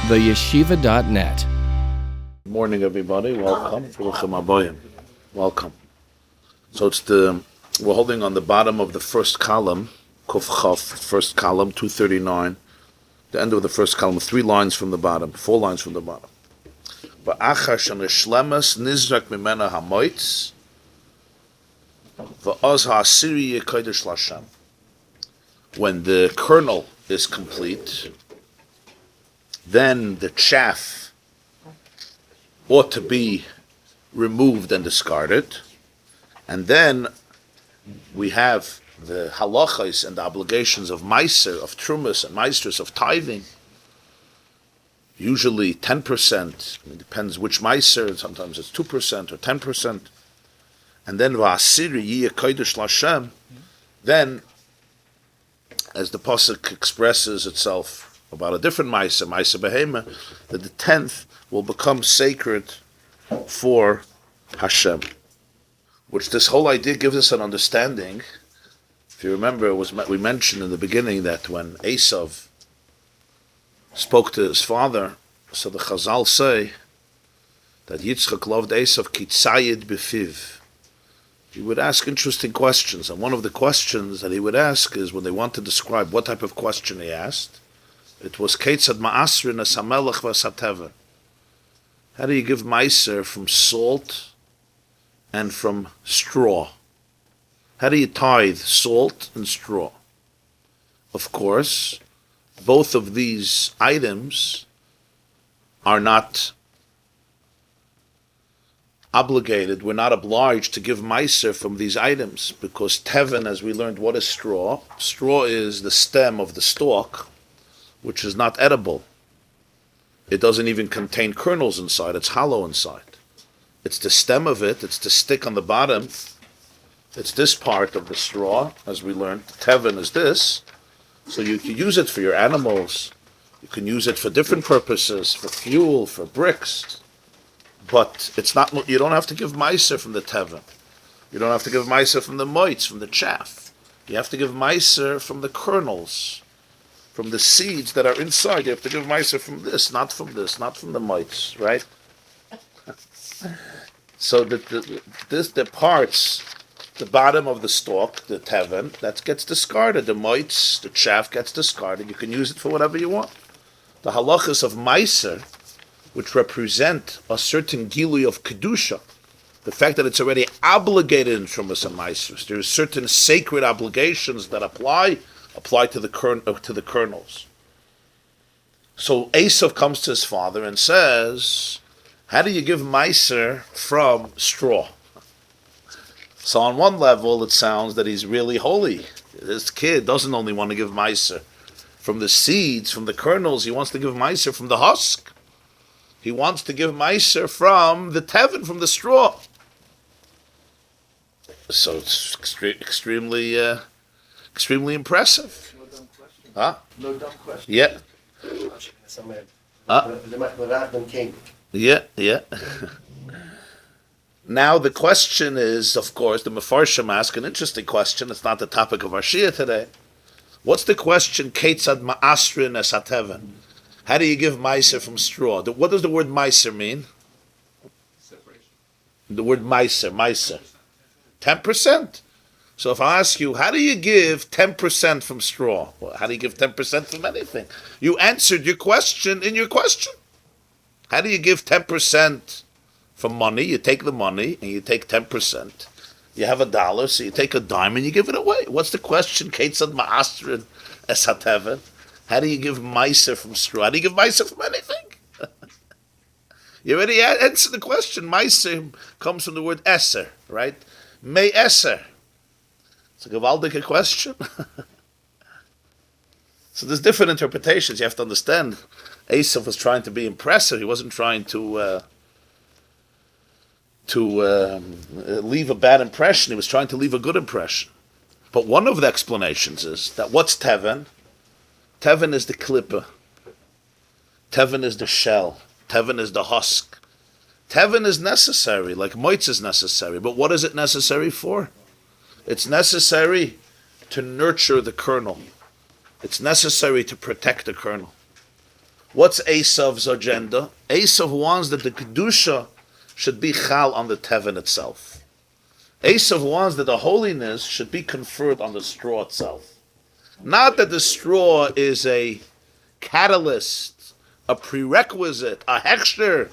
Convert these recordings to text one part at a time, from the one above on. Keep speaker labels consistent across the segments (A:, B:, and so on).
A: theyeshiva.net.
B: Good morning, everybody. Welcome. Welcome. So we're holding on the bottom of the first column, Kuf Chaf, first column, 239. The end of the first column, 4 lines from the bottom. Va'achar shenishlemas nizrak mimena hamoitz, va'oz ha'asiri yekodesh l'Hashem. When the kernel is complete, then the chaff ought to be removed and discarded, and then we have the halachos and the obligations of meiser, of trumas and meisters, of tithing. Usually 10%, it depends which meiser, sometimes it's 2% or 10%. And then va'asiri yiyeh kodesh l'Hashem, then, as the pasuk expresses itself about a different meiser behema, that the 10th will become sacred for Hashem. Which this whole idea gives us an understanding. If you remember, we mentioned in the beginning that when Esav spoke to his father, so the Chazal say that Yitzchak loved Esav kitzayid befiv. He would ask interesting questions, and one of the questions that he would ask is when they want to describe what type of question he asked, it was Ketzad ma'asrin es hamelech v'asateva. How do you give meiser from salt and from straw? How do you tithe salt and straw? Of course, both of these items are not obligated. We're not obliged to give meiser from these items because teven, as we learned, what is straw? Straw is the stem of the stalk, which is not edible. It doesn't even contain kernels inside. It's hollow inside. It's the stem of it. It's the stick on the bottom. It's this part of the straw, as we learned. Teven is this. So you can use it for your animals. You can use it for different purposes, for fuel, for bricks. But it's not. You don't have to give meiser from the teven. You don't have to give meiser from the moitz, from the chaff. You have to give meiser from the kernels, from the seeds that are inside. You have to give meiser from this, not from the mites, right? So the parts, the bottom of the stalk, the teven, that gets discarded. The mites, the chaff gets discarded. You can use it for whatever you want. The halachas of meiser, which represent a certain gilui of kedusha, the fact that it's already obligated in trumas and meisers. There are certain sacred obligations that apply to the kernels. So Esav comes to his father and says, how do you give meiser from straw? So on one level, it sounds that he's really holy. This kid doesn't only want to give meiser from the seeds, from the kernels, he wants to give meiser from the husk. He wants to give meiser from the teven, from the straw. So it's extremely impressive.
C: No dumb question.
B: Huh?
C: No dumb question.
B: Yeah. Yeah. Now the question is, of course, the Mefarshim ask an interesting question. It's not the topic of our Shia today. What's the question? Ketzad ma'asrin es hateven. How do you give meiser from straw? What does the word meiser mean?
C: Separation.
B: The word meiser. 10%. So if I ask you, how do you give 10% from straw? Well, how do you give 10% from anything? You answered your question in your question. How do you give 10% from money? You take the money and you take 10%. You have $1, so you take a dime and you give it away. What's the question? Ketzad ma'asrin es hateven. How do you give meiser from straw? How do you give meiser from anything? You already answered the question. Meiser comes from the word eser, right? May eser. It's a gewaldige question. So there's different interpretations. You have to understand. Esav was trying to be impressive. He wasn't trying to leave a bad impression. He was trying to leave a good impression. But one of the explanations is that what's teven? Teven is the klippa. Teven is the shell. Teven is the husk. Teven is necessary, like moitz is necessary. But what is it necessary for? It's necessary to nurture the kernel. It's necessary to protect the kernel. What's Esav's agenda? Esav wants that the Kedusha should be chal on the Teven itself. Esav wants that the holiness should be conferred on the straw itself. Not that the straw is a catalyst, a prerequisite, a hechsher,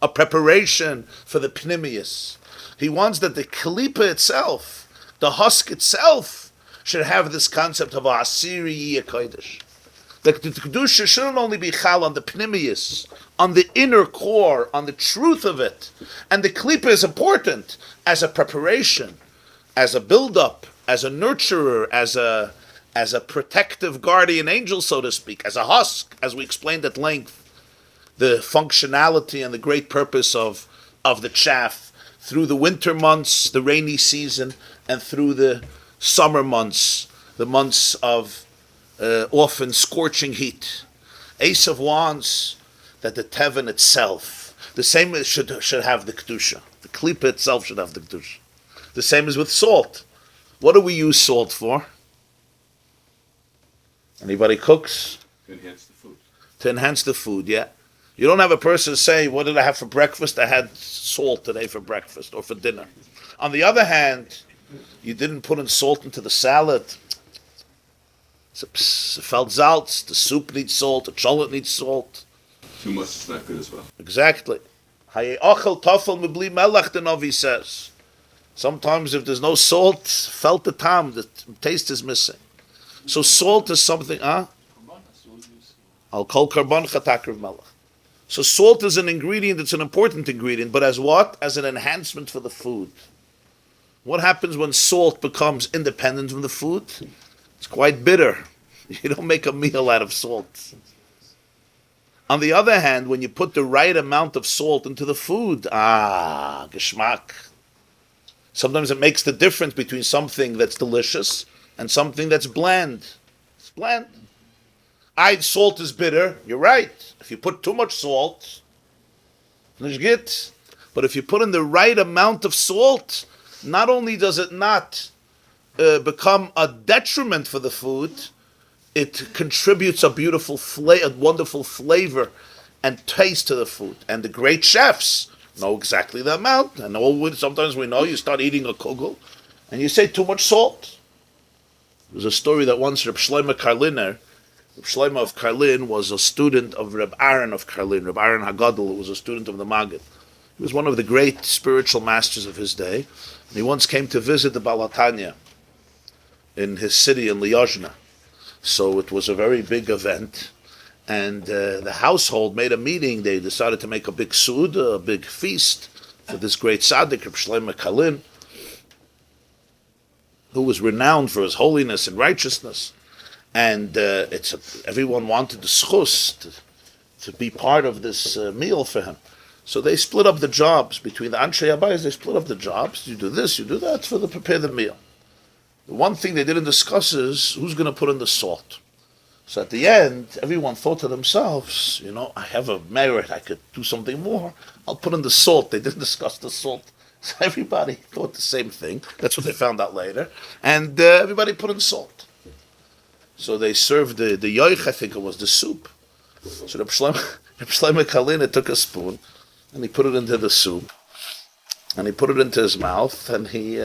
B: a preparation for the pnimius. He wants that the kalipa itself, the husk itself, should have this concept of asiri kodesh. The kedusha shouldn't only be chal on the pnimius, on the inner core, on the truth of it. And the kalipa is important as a preparation, as a build-up, as a nurturer, as a protective guardian angel, so to speak, as a husk, as we explained at length, the functionality and the great purpose of the chaff through the winter months, the rainy season, and through the summer months, the months of often scorching heat. Esav wants that the Teven itself, the same should have the Kedusha. The Klipa itself should have the Kedusha. The same as with salt. What do we use salt for? Anybody cooks?
C: To enhance the food.
B: To enhance the food, yeah. You don't have a person say, what did I have for breakfast? I had salt today for breakfast or for dinner. On the other hand, you didn't put in salt into the salad. Felt salz, the soup needs salt, the chocolate needs salt.
C: Too much is not good as well.
B: Exactly. The Novi says. Sometimes if there's no salt, felt the tam, the taste is missing. So salt is something, Al kol karbon chatakriv melech. So salt is an ingredient, it's an important ingredient, but as what? As an enhancement for the food. What happens when salt becomes independent from the food? It's quite bitter. You don't make a meal out of salt. On the other hand, when you put the right amount of salt into the food, geschmack. Sometimes it makes the difference between something that's delicious and something that's bland. It's bland. Salt is bitter. You're right. If you put too much salt, but if you put in the right amount of salt, not only does it not become a detriment for the food, it contributes a wonderful flavor and taste to the food. And the great chefs know exactly the amount. And sometimes we know you start eating a kugel and you say too much salt. There's a story that once Reb Shlomo of Karlin was a student of Reb Aaron of Karlin, Reb Aaron Hagadol, who was a student of the Maggid. He was one of the great spiritual masters of his day. And he once came to visit the Balatanya in his city in Lyozhna. So it was a very big event. And the household made a meeting. They decided to make a big suda, a big feast for this great tzaddik, Reb Shlomo Karlin, who was renowned for his holiness and righteousness. And everyone wanted the schus to be part of this meal for him. So they split up the jobs between the Anshe Abayis. They split up the jobs. You do this, you do that, for prepare the meal. The one thing they didn't discuss is who's going to put in the salt. So at the end, everyone thought to themselves, I have a merit, I could do something more. I'll put in the salt. They didn't discuss the salt. So everybody thought the same thing. That's what they found out later. And everybody put in salt. So they served the yoich, I think it was, the soup. So Reb Shlomo Karlin took a spoon and he put it into the soup. And he put it into his mouth and he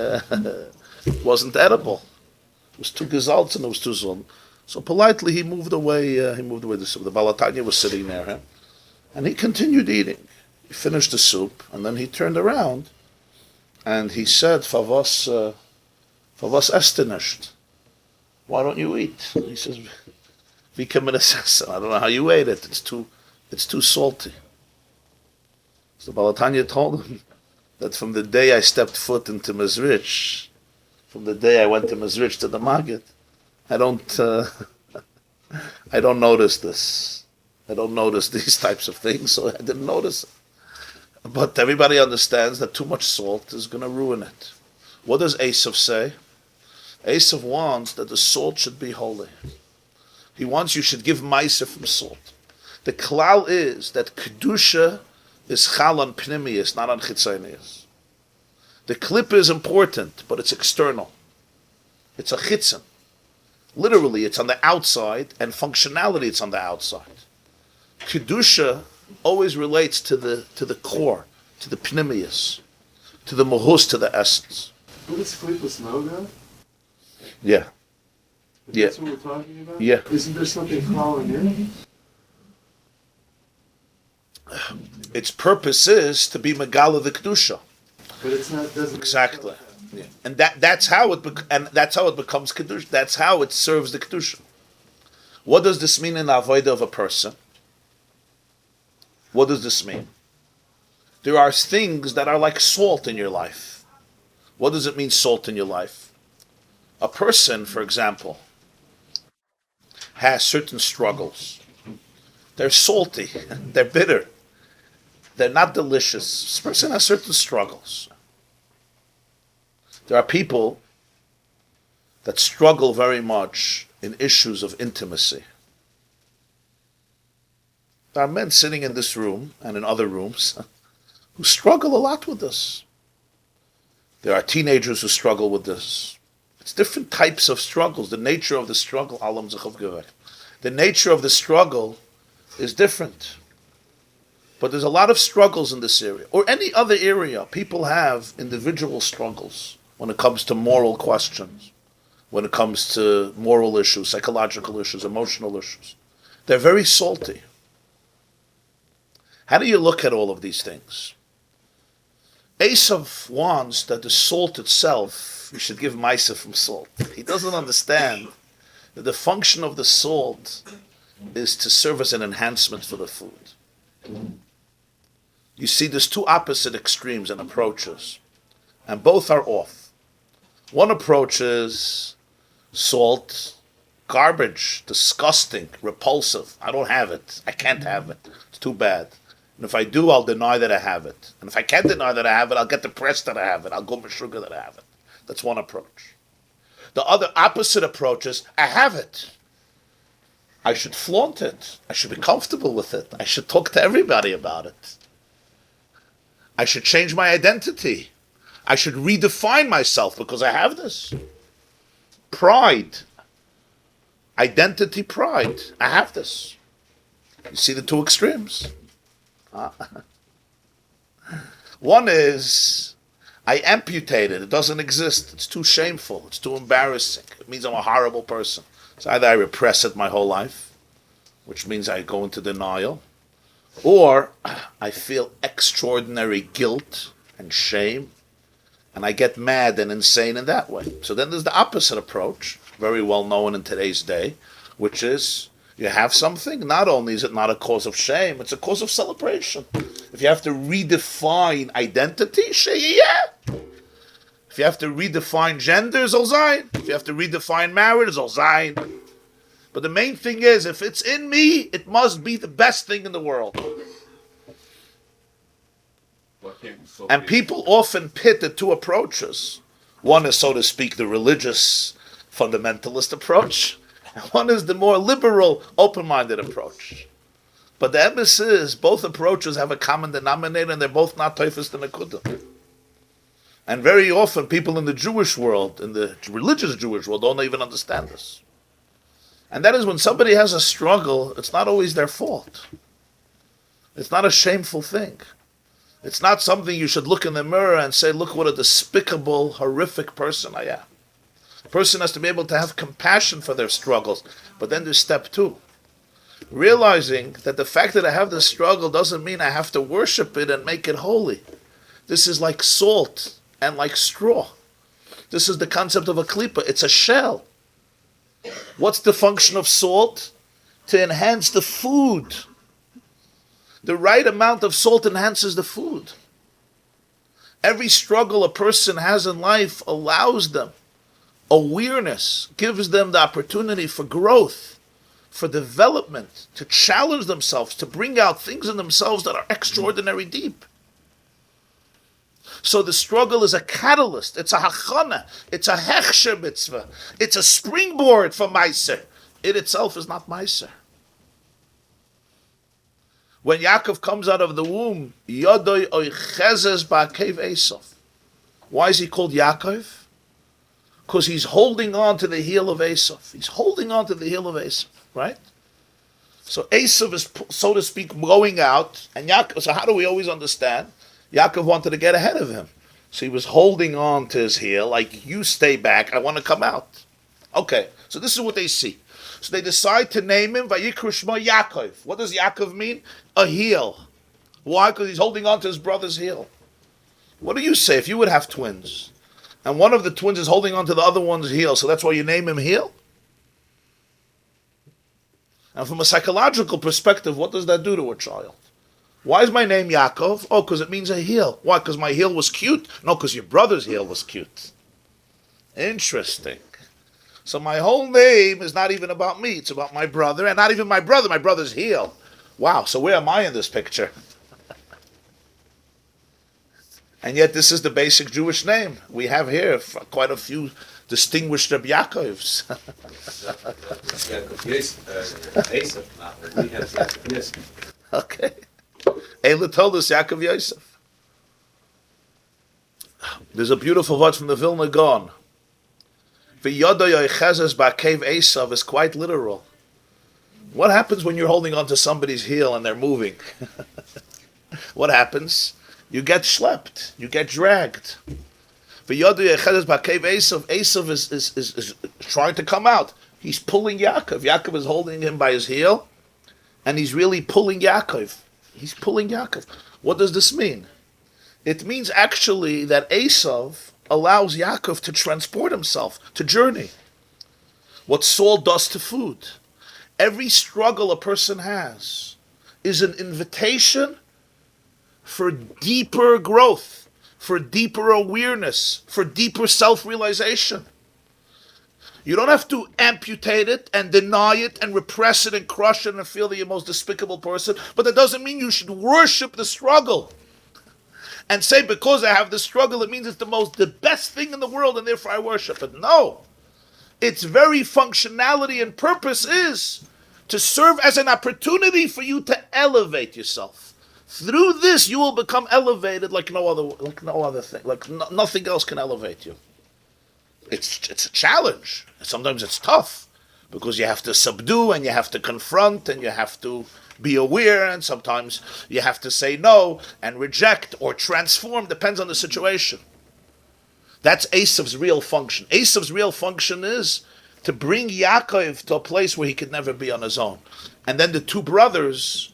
B: wasn't edible. It was too gesalz and it was too zon. So politely he moved away the soup. The Balatanya was sitting near him. And he continued eating. He finished the soup and then he turned around and he said, Favos estenisht. Why don't you eat? He says, I don't know how you ate it. It's too salty. So Balatanya told him that from the day I stepped foot into Mezrich, from the day I went to Mezrich to the Maggid, I don't notice this. I don't notice these types of things, so I didn't notice it. But everybody understands that too much salt is going to ruin it. What does Esav say? Esav wants that the salt should be holy. He wants you should give ma'aser from salt. The klal is that kedusha is chal on pnimius, not on chitzonius. The klippa is important, but it's external. It's a chitzon. Literally, it's on the outside, and functionality, it's on the outside. Kedusha always relates to the core, to the pnimius, to the mohus, to the essence.
A: What is sleepless noga?
B: Yeah. Yeah.
A: That's what we're talking about?
B: Yeah.
A: Isn't there something crawling in?
B: Its purpose is to be Megala the Kedusha.
A: But it's not, doesn't...
B: Exactly. Yeah. And that's how it becomes Kedusha. That's how it serves the Kedusha. What does this mean in the avodah of a person? What does this mean? There are things that are like salt in your life. What does it mean, salt in your life? A person, for example, has certain struggles. They're salty. They're bitter. They're not delicious. This person has certain struggles. There are people that struggle very much in issues of intimacy. There are men sitting in this room and in other rooms who struggle a lot with this. There are teenagers who struggle with this. It's different types of struggles. The nature of the struggle, the nature of the struggle is different. But there's a lot of struggles in this area, or any other area. People have individual struggles when it comes to moral questions, when it comes to moral issues, psychological issues, emotional issues. They're very salty. How do you look at all of these things? Esav wants that the salt itself, you should give Maisa from salt. He doesn't understand that the function of the salt is to serve as an enhancement for the food. You see, there's two opposite extremes and approaches, and both are off. One approach is salt, garbage, disgusting, repulsive. I don't have it. I can't have it. It's too bad. And if I do, I'll deny that I have it. And if I can't deny that I have it, I'll get depressed that I have it. I'll go with sugar that I have it. That's one approach. The other opposite approach is, I have it. I should flaunt it. I should be comfortable with it. I should talk to everybody about it. I should change my identity. I should redefine myself because I have this. Pride. Identity, pride. I have this. You see the two extremes. One is, I amputate it. It doesn't exist. It's too shameful. It's too embarrassing. It means I'm a horrible person. So either I repress it my whole life, which means I go into denial, or I feel extraordinary guilt and shame, and I get mad and insane in that way. So then there's the opposite approach, very well known in today's day, which is, you have something, not only is it not a cause of shame, it's a cause of celebration. If you have to redefine identity, yeah. If you have to redefine gender, zol zayin. If you have to redefine marriage, zol zayin. But the main thing is, if it's in me, it must be the best thing in the world. And people often pit the two approaches. One is, so to speak, the religious fundamentalist approach, and one is the more liberal, open-minded approach. But the emphasis is, both approaches have a common denominator, and they're both not teifus the nekudah. And very often, people in the Jewish world, in the religious Jewish world, don't even understand this. And that is, when somebody has a struggle, it's not always their fault. It's not a shameful thing. It's not something you should look in the mirror and say, look what a despicable, horrific person I am. A person has to be able to have compassion for their struggles. But then there's step two. Realizing that the fact that I have this struggle doesn't mean I have to worship it and make it holy. This is like salt and like straw. This is the concept of a klipa. It's a shell. What's the function of salt? To enhance the food. The right amount of salt enhances the food. Every struggle a person has in life allows them awareness, gives them the opportunity for growth, for development, to challenge themselves, to bring out things in themselves that are extraordinary deep. So the struggle is a catalyst, it's a hachana, it's a hechsher mitzvah, it's a springboard for meiser. It itself is not meiser. When Yaakov comes out of the womb, Yodoi oichezes ba'akev Esav. Why is he called Yaakov? Because he's holding on to the heel of Esav. He's holding on to the heel of Esav, right? So Esav is, so to speak, going out, and Yaakov. So how do we always understand? Yaakov wanted to get ahead of him, so he was holding on to his heel, like, you stay back, I want to come out. Okay, so this is what they see. So they decide to name him Vayikach Shmo Yaakov. What does Yaakov mean? A heel. Why? Because he's holding on to his brother's heel. What do you say if you would have twins, and one of the twins is holding on to the other one's heel, so that's why you name him heel? And from a psychological perspective, what does that do to a child? Why is my name Yaakov? Oh, because it means a heel. Why? Because my heel was cute? No, because your brother's heel was cute. Interesting. So my whole name is not even about me. It's about my brother, and not even my brother's heel. Wow, so where am I in this picture? And yet this is the basic Jewish name. We have here quite a few distinguished Rabbi Yaakovs. Okay. Eila told us Yaakov Yosef. There's a beautiful word from the Vilna Gaon. V'yodo yochezes ba'kev Esav is quite literal. What happens when you're holding on to somebody's heel and they're moving? What happens? You get schlepped. You get dragged. V'yodo yochezes ba'kev Esav. Esav is trying to come out. He's pulling Yaakov. Yaakov is holding him by his heel, and he's really pulling Yaakov. He's pulling Yaakov. What does this mean? It means actually that Esav allows Yaakov to transport himself, to journey. What salt does to food. Every struggle a person has is an invitation for deeper growth, for deeper awareness, for deeper self-realization. You don't have to amputate it and deny it and repress it and crush it and feel that you're the most despicable person, but that doesn't mean you should worship the struggle and say, because I have the struggle, it means it's the best thing in the world and therefore I worship it. No. Its very functionality and purpose is to serve as an opportunity for you to elevate yourself. Through this, you will become elevated like no other thing. Nothing else can elevate you. It's a challenge. Sometimes it's tough because you have to subdue and you have to confront and you have to be aware, and sometimes you have to say no and reject or transform, depends on the situation. That's Esav's real function. Esav's real function is to bring Yaakov to a place where he could never be on his own. And then the two brothers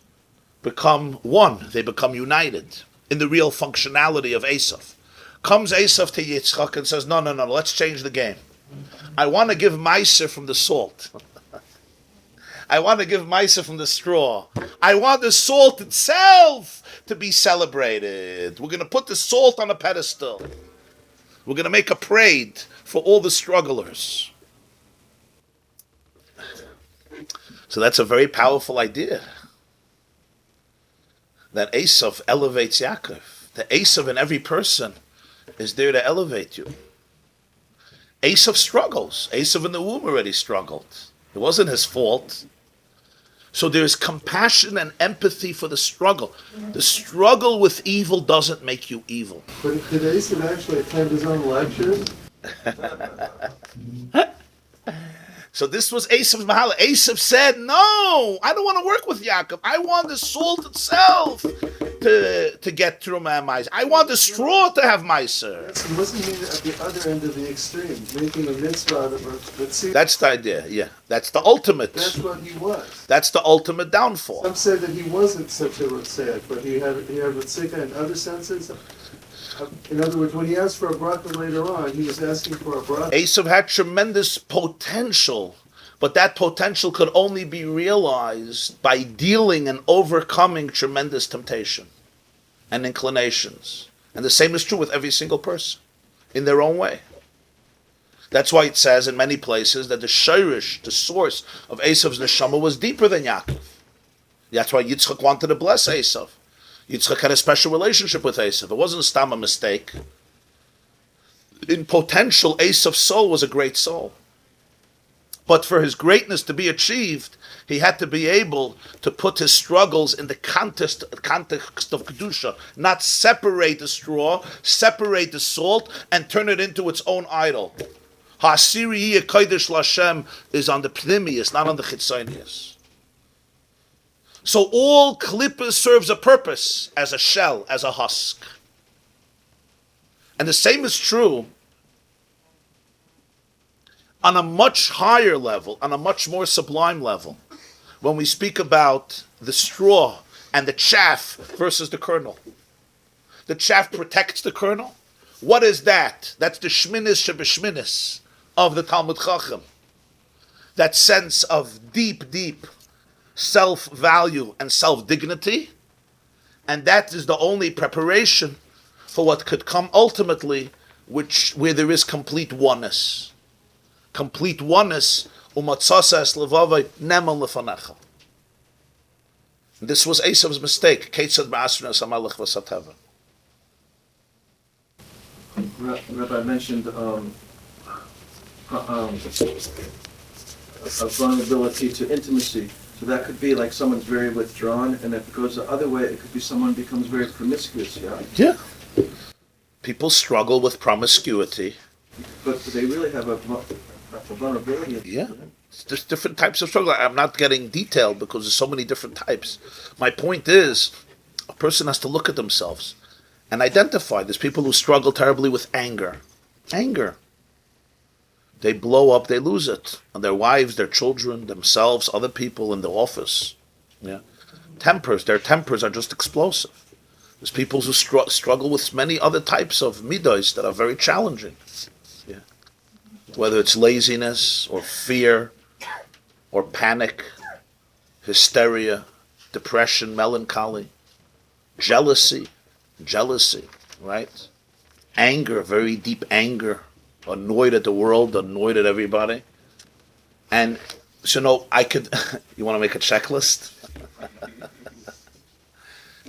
B: become one. They become united in the real functionality of Esav. Comes Esav to Yitzchak and says, no, let's change the game. I want to give Maaser from the salt. I want to give Maaser from the straw. I want the salt itself to be celebrated. We're going to put the salt on a pedestal. We're going to make a parade for all the strugglers. So that's a very powerful idea. That Esav elevates Yaakov. The Esav in every person is there to elevate you. Esav struggles. Esav in the womb already struggled. It wasn't his fault. So there's compassion and empathy for the struggle. The struggle with evil doesn't make you evil.
A: But did Esav actually attend his own lectures?
B: So this was Esav's mahala. Esav said, no, I don't want to work with Yaakov. I want the salt itself to get through my mice. I want the straw to have Maaser.
A: Wasn't he at the other end of the extreme, making a mitzvah that seems...
B: That's the idea, yeah. That's the ultimate.
A: That's what he was.
B: That's the ultimate downfall.
A: Some said that he wasn't such a Ritzek, but he had Ritzek in other senses. In other words, when he asked for a bracha later on, he was asking for a bracha.
B: Esav had tremendous potential, but that potential could only be realized by dealing and overcoming tremendous temptation and inclinations. And the same is true with every single person, in their own way. That's why it says in many places that the shirish, the source of Esav's neshama, was deeper than Yaakov. That's why Yitzchak wanted to bless Esav. Yitzchak had a special relationship with Esav. It wasn't a stam a mistake. In potential, Esav's soul was a great soul. But for his greatness to be achieved, he had to be able to put his struggles in the context of Kedusha, not separate the straw, separate the salt, and turn it into its own idol. Ha'asiri Kodesh Lashem is on the Pnimius, not on the Chitzonius. So all klippa serves a purpose as a shell, as a husk. And the same is true on a much higher level, on a much more sublime level, when we speak about the straw and the chaff versus the kernel. The chaff protects the kernel. What is that? That's the shminis shebeshminis of the Talmud Chacham. That sense of deep, deep self-value and self-dignity. And that is the only preparation for what could come ultimately, where there is complete oneness. Complete oneness. Umatzasa levavai neman lefanecha. This was Esav's mistake. Ketzad ba'asrnas hamalach v'satever.
D: Rabbi mentioned a vulnerability to intimacy. So that could be like someone's very withdrawn, and if it goes the other way, it could be someone becomes very promiscuous, yeah?
B: Yeah. People struggle with promiscuity.
D: But they really have a vulnerability.
B: Yeah. There's different types of struggle. I'm not getting detailed because there's so many different types. My point is, a person has to look at themselves and identify. There's people who struggle terribly with anger. Anger. They blow up, they lose it. And their wives, their children, themselves, other people in the office. Yeah. Tempers, their tempers are just explosive. There's people who struggle with many other types of midos that are very challenging. Yeah. Whether it's laziness or fear or panic, hysteria, depression, melancholy, jealousy, right? Anger, very deep anger, annoyed at the world, annoyed at everybody. And so, you want to make a checklist?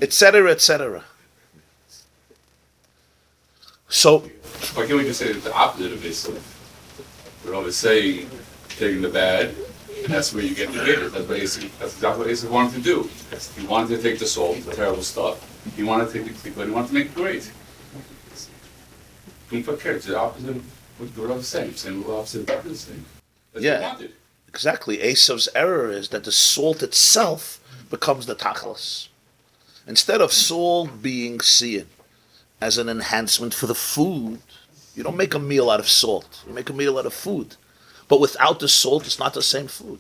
B: Etc., etc. So,
C: Why can't we just say the opposite of this? We always say taking the bad, and that's where you get the bitter. That's exactly what Asa wanted to do. He wanted to take the salt, the terrible stuff. He wanted to take the clean, but he wanted to make it great. It's the opposite of what the Rav is saying. Saying the opposite of this thing. That's what he wanted.
B: Exactly. Esav's error is that the salt itself becomes the tachlis. Instead of salt being seen as an enhancement for the food, you don't make a meal out of salt. You make a meal out of food. But without the salt, it's not the same food.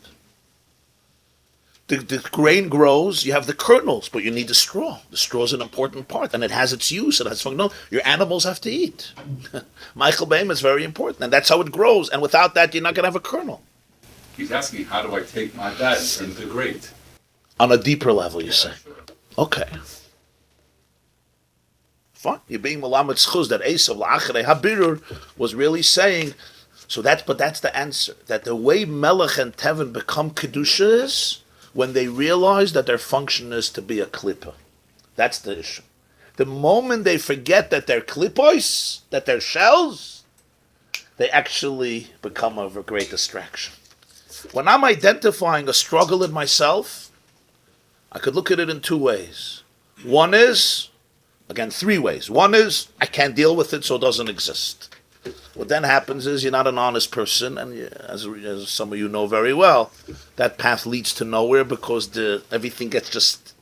B: The grain grows, you have the kernels, but you need the straw. The straw is an important part, and it has its use. It has function. No, your animals have to eat. Michael Baim is very important, and that's how it grows. And without that, you're not going to have a kernel.
C: He's asking, how do I take my bad and turn it to great?
B: On a deeper level, you say.
C: Sure.
B: Okay. Fine. You're being Melamed Schuz that Esav La'achrei Habirur was really saying, but that's the answer. That the way Melech and Tevin become Kedusha is when they realize that their function is to be a klippa. That's the issue. The moment they forget that they're klippos, that they're shells, they actually become of a great distraction. When I'm identifying a struggle in myself, I could look at it in two ways. One is, again, three ways. One is, I can't deal with it, so it doesn't exist. What then happens is you're not an honest person, and as some of you know very well, that path leads to nowhere because everything gets just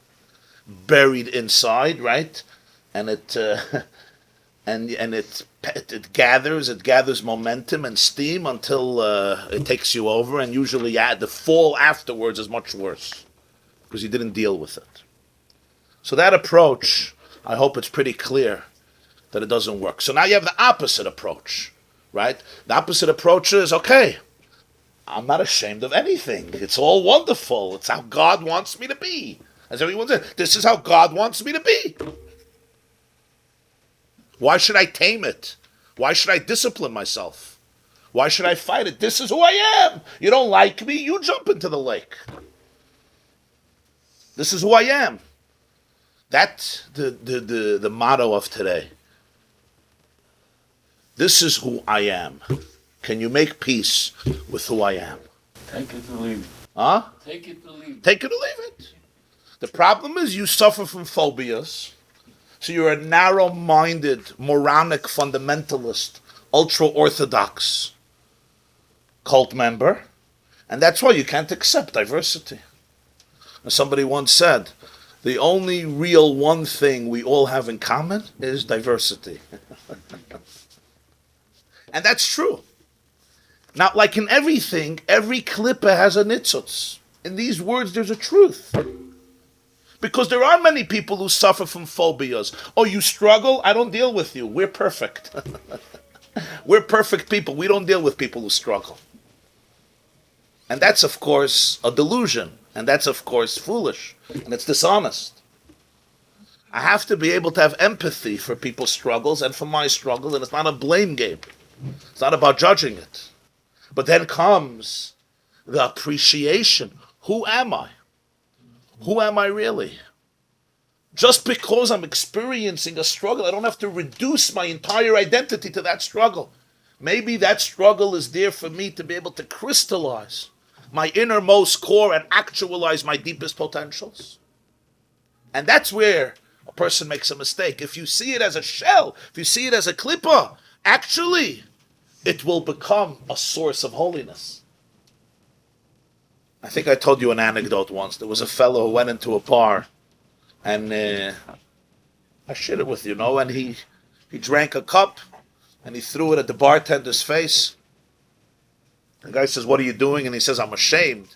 B: buried inside, right? And it gathers momentum and steam until it takes you over, and usually the fall afterwards is much worse because you didn't deal with it. So that approach, I hope it's pretty clear that it doesn't work. So now you have the opposite approach, right? The opposite approach is, okay, I'm not ashamed of anything. It's all wonderful. It's how God wants me to be. As everyone said, this is how God wants me to be. Why should I tame it? Why should I discipline myself? Why should I fight it? This is who I am. You don't like me, you jump into the lake. This is who I am. That's the motto of today. This is who I am. Can you make peace with who I am?
C: Take it or leave it.
B: Huh?
C: Take it or leave it.
B: Take it or leave it. The problem is you suffer from phobias. So you're a narrow-minded, moronic, fundamentalist, ultra-orthodox cult member. And that's why you can't accept diversity. As somebody once said, the only real one thing we all have in common is diversity. And that's true. Now, like in everything, every klippa has a nitzutz. In these words, there's a truth. Because there are many people who suffer from phobias. Oh, you struggle? I don't deal with you. We're perfect. We're perfect people. We don't deal with people who struggle. And that's, of course, a delusion. And that's, of course, foolish. And it's dishonest. I have to be able to have empathy for people's struggles and for my struggle. And it's not a blame game. It's not about judging it. But then comes the appreciation. Who am I? Who am I really? Just because I'm experiencing a struggle, I don't have to reduce my entire identity to that struggle. Maybe that struggle is there for me to be able to crystallize my innermost core and actualize my deepest potentials. And that's where a person makes a mistake. If you see it as a shell, if you see it as a klippa, actually, it will become a source of holiness. I think I told you an anecdote once. There was a fellow who went into a bar, and I shared it with you, and he drank a cup, and he threw it at the bartender's face. The guy says, "What are you doing?" And he says, "I'm ashamed,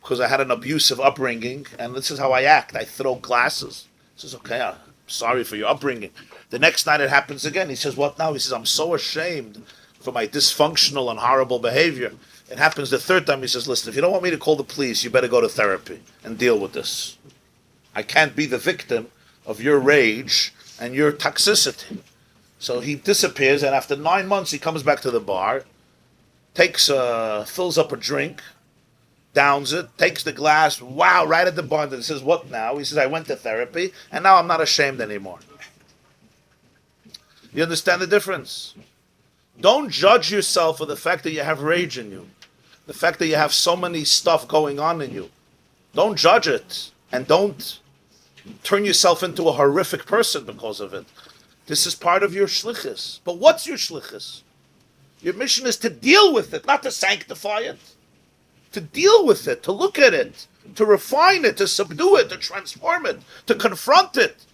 B: because I had an abusive upbringing, and this is how I act. I throw glasses." He says, "Okay, I'm sorry for your upbringing." The next night it happens again. He says, "What now?" He says, "I'm so ashamed for my dysfunctional and horrible behavior." It happens the third time. He says, "Listen, if you don't want me to call the police, you better go to therapy and deal with this. I can't be the victim of your rage and your toxicity." So he disappears, and after 9 months, he comes back to the bar, fills up a drink, downs it, takes the glass, right at the bar, and says, "What now?" He says, "I went to therapy, and now I'm not ashamed anymore." You understand the difference? Don't judge yourself for the fact that you have rage in you. The fact that you have so many stuff going on in you. Don't judge it. And don't turn yourself into a horrific person because of it. This is part of your shlichus. But what's your shlichus? Your mission is to deal with it, not to sanctify it. To deal with it, to look at it, to refine it, to subdue it, to transform it, to confront it.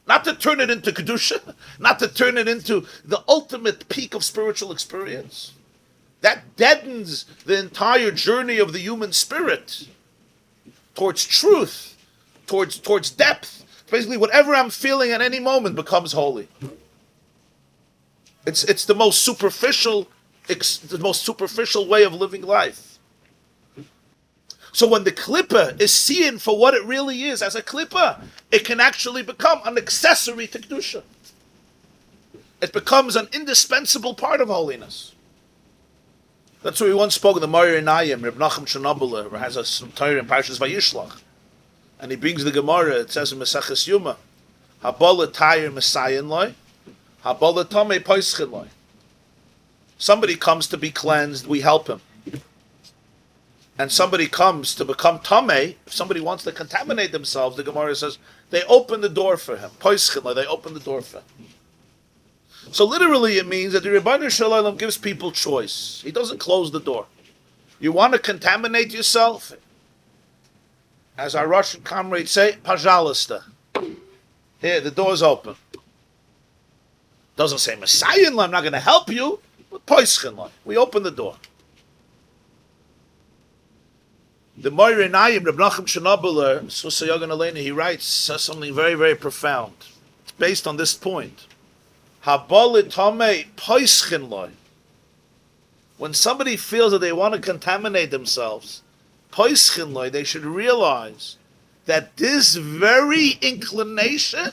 B: Not to turn it into Kedusha, not to turn it into the ultimate peak of spiritual experience. That deadens the entire journey of the human spirit towards truth, towards depth. Basically, whatever I'm feeling at any moment becomes holy. It's the most superficial way of living life. So when the klippa is seen for what it really is, as a klippa, it can actually become an accessory to Kedusha. It becomes an indispensable part of holiness. That's what we once spoke of the Maamer Nayim, Reb Nachum Chernobyl, who has a Torah in Parshas Vayishlach. And he brings the Gemara, it says in Maseches Yuma, Habala Tayir Messiah loy, Habala Tomei Poischin loy. Somebody comes to be cleansed, we help him. And somebody comes to become tamei, if somebody wants to contaminate themselves, the Gemara says, they open the door for him. Poischin, they open the door for him. So literally it means that the Rebbeinu Shalom gives people choice. He doesn't close the door. You want to contaminate yourself? As our Russian comrades say, Pajalista. Here, the door's open. Doesn't say, Messiah, I'm not going to help you. But Poischin, we open the door. The Maamer Nayim, Reb Nachum Chernobyl, Susa Yogan Aleinu, he writes, says something very, very profound. It's based on this point. When somebody feels that they want to contaminate themselves, they should realize that this very inclination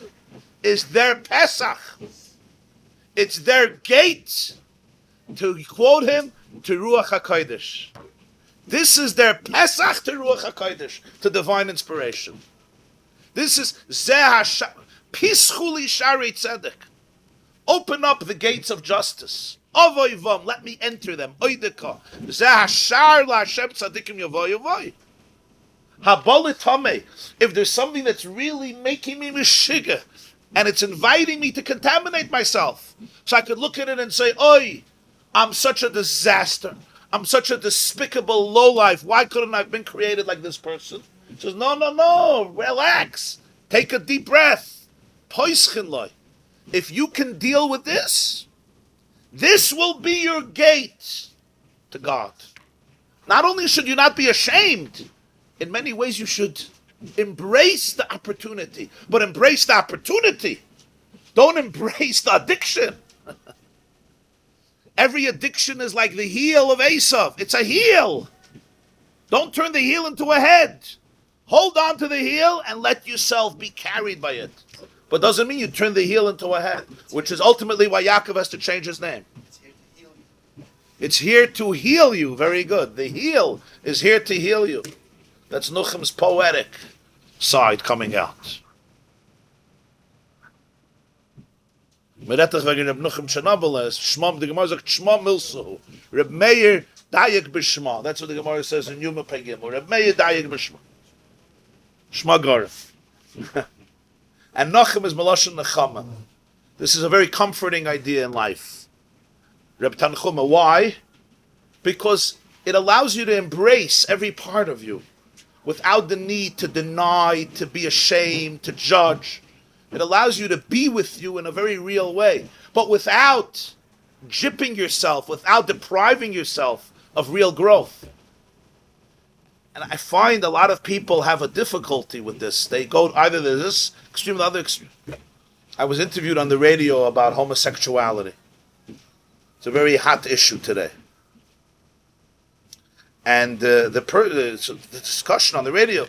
B: is their Pesach. It's their gate, to quote him, to Ruach HaKodesh. This is their Pesach to Ruach HaKodesh, to divine inspiration. This is Pischuli Shari Tzedek. Open up the gates of justice. Avoivam, let me enter them. Oideka. Zehashar la Hashem tzadikim yavoy yavoy. Habolitame. If there's something that's really making me mishiga, and it's inviting me to contaminate myself, so I could look at it and say, "Oi, I'm such a disaster. I'm such a despicable lowlife. Why couldn't I have been created like this person?" He says, no, relax. Take a deep breath. If you can deal with this, this will be your gate to God. Not only should you not be ashamed, in many ways you should embrace the opportunity. But embrace the opportunity. Don't embrace the addiction. Every addiction is like the heel of Esav. It's a heel. Don't turn the heel into a head. Hold on to the heel and let yourself be carried by it. But doesn't mean you turn the heel into a head, which is ultimately why Yaakov has to change his name. It's here to heal you. Very good. The heel is here to heal you. That's Nuchem's poetic side coming out. Meretach wegen Reb Nuchem Shenabel is Shmam, the Gemara sagt Shmam Milsuhu. Reb Meir Dayek B'Shma. That's what the Gemara says in Yuma Pegim. Reb Meir Dayek B'Shma. Shma Garif. And Nuchem is Meloshen Nechama. This is a very comforting idea in life. Reb Tanchuma. Why? Because it allows you to embrace every part of you without the need to deny, to be ashamed, to judge. It allows you to be with you in a very real way, but without gypping yourself, without depriving yourself of real growth. And I find a lot of people have a difficulty with this. They go either to this extreme or the other extreme. I was interviewed on the radio about homosexuality. It's a very hot issue today. And the discussion on the radio,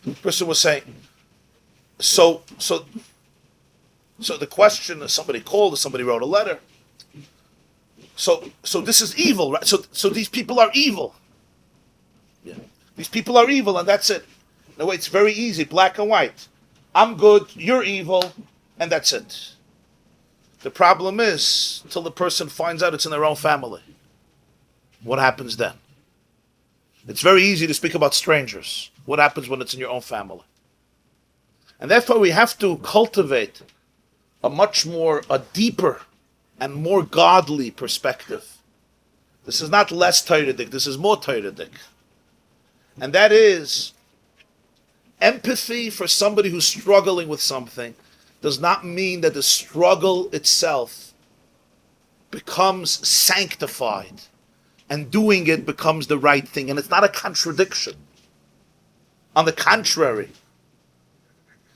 B: the person was saying, so the question, somebody called, somebody wrote a letter. So this is evil, right? So these people are evil. Yeah. These people are evil, and that's it. No way, it's very easy, black and white. I'm good, you're evil, and that's it. The problem is, till the person finds out it's in their own family. What happens then? It's very easy to speak about strangers. What happens when it's in your own family? And therefore we have to cultivate a deeper and more godly perspective. This is not less Toradic, this is more Toradic. And that is, empathy for somebody who's struggling with something does not mean that the struggle itself becomes sanctified and doing it becomes the right thing. And it's not a contradiction. On the contrary,